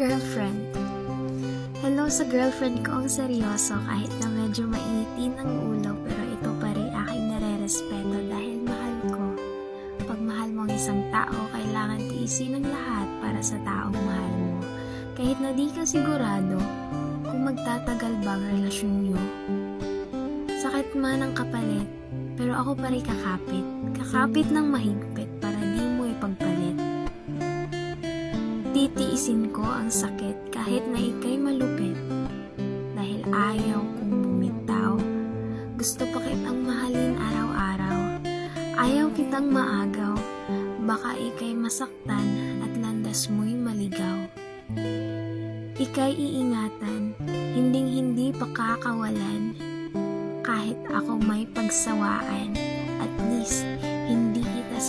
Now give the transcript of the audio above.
Girlfriend. Hello sa girlfriend ko ang seryoso kahit na medyo mainitin ang ulo pero ito pa rin aking nare-respeto dahil mahal ko. Pag mahal mo ang isang tao, kailangan tiisin ang lahat para sa taong mahal mo. Kahit na di ka sigurado kung magtatagal ba ang relasyon nyo. Sakit man ang kapalit, pero ako pa rin kakapit. Kakapit ng mahigpit para di mo ipagpalit. Titiisin ko ang sakit kahit na ika'y malupit. Dahil ayaw kong bumitaw. Gusto pa kitang mahalin araw-araw. Ayaw kitang maagaw. Baka ika'y masaktan at landas mo'y maligaw. Ika'y iingatan, hinding-hindi pakakawalan. Kahit ako may pagsawaan, at least hindi kita